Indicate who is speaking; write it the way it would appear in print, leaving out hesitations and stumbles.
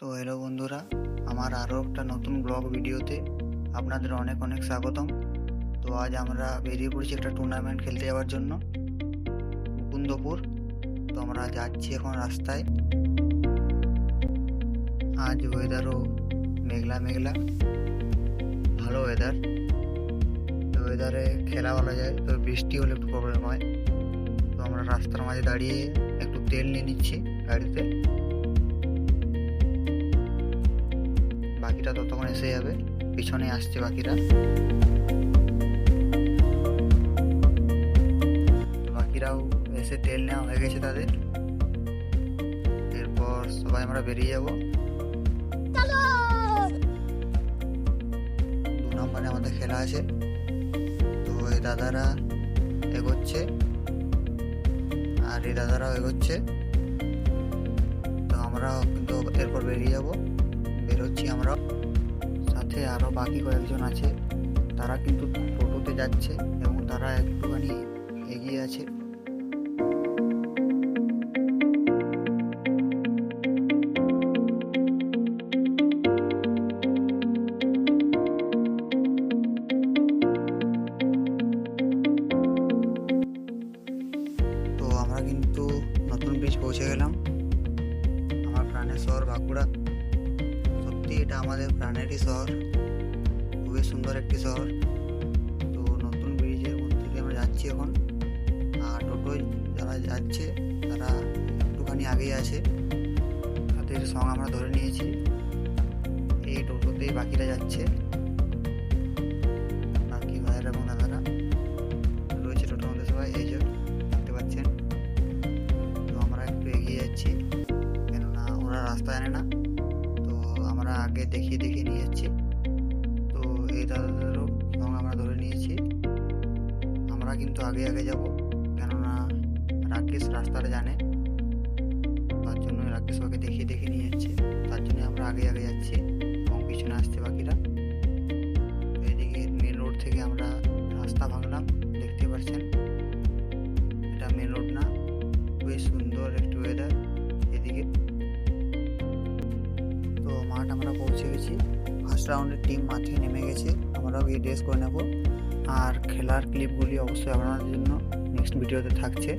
Speaker 1: তো হ্যালো বন্ধুরা, আমার আরও একটা নতুন ব্লগ ভিডিওতে আপনাদের অনেক অনেক স্বাগতম। তো আজ আমরা বেরিয়ে পড়েছি একটা টুর্নামেন্ট খেলতে যাওয়ার জন্য মুকুন্দপুর। তো আমরা যাচ্ছি এখন রাস্তায়। আজ ওয়েদারও মেঘলা মেঘলা, ভালো ওয়েদার। তো ওয়েদারে খেলা বলা যায়, তো বৃষ্টি হলে একটু প্রবলেম হয়। তো আমরা রাস্তার মাঝে দাঁড়িয়ে একটু তেল নিয়ে নিচ্ছি গাড়িতে, বাকিটা ততক্ষণ এসে যাবে, পিছনে আসছে বাকিরা। বাকিরাও এসে তেল নেওয়া হয়ে গেছে তাদের। এরপর সবাই আমরা বেরিয়ে যাব। 2 নম্বরে আমাদের খেলা আছে। তো এই দাদারা এগোচ্ছে আর এই দাদারাও এগোচ্ছে। তো আমরাও কিন্তু এরপর বেরিয়ে যাব, বেরোচ্ছি আমরা। সাথে আরও বাকি কয়েকজন আছে, তারা কিন্তু টোটোতে যাচ্ছে এবং তারা একটুখানি এগিয়ে আছে। তো আমরা কিন্তু নতুন ব্রিজ পৌঁছে গেলাম, আমার প্রাণের শহর বাঁকুড়া। সত্যি এটা আমাদের প্রাণেরই শহর, খুবই সুন্দর একটি শহর। তো নতুন ব্রিজের মধ্যে দিয়ে আমরা যাচ্ছি এখন। আর টোটোয় যারা যাচ্ছে তারা একটুখানি আগেই আছে, তাদের সঙ্গ আমরা ধরে নিয়েছি। এই টোটোতেই বাকিরা যাচ্ছে, বাকি ভাইয়েরা এবং দাদারা রয়েছে টোটোর মধ্যে সবাই, এই যে দেখতে পাচ্ছেন। তো আমরা একটু এগিয়ে যাচ্ছি, কেননা ওরা রাস্তা জানে না, তো আমরা আগে দেখিয়ে নিয়ে যাচ্ছি। তো এই দাদাদেরও সঙ্গে আমরা ধরে নিয়েছি। আমরা কিন্তু আগে যাব, কেননা রাকেশ রাস্তাটা জানে, তার জন্য রাকেশ ওকে দেখিয়ে নিয়ে যাচ্ছে। তার জন্য আমরা আগে যাচ্ছি এবং পিছনে আসছে বাকিরা। এদিকে মেন রোড থেকে আমরা রাস্তা ভাঙলাম, দেখতে পাচ্ছেন। এটা মেন রোড না, খুবই সুন্দর একটু ওয়েদার এদিকে। তো মাঠ আমরা পৌঁছে গেছি, ফার্স্ট রাউন্ডের টিম মাঠে নেমে গেছে। আমরাও গিয়ে ড্রেস করে নেব। আর খেলার ক্লিপগুলি অবশ্যই আপনাদের জন্য নেক্সট ভিডিওতে থাকছে।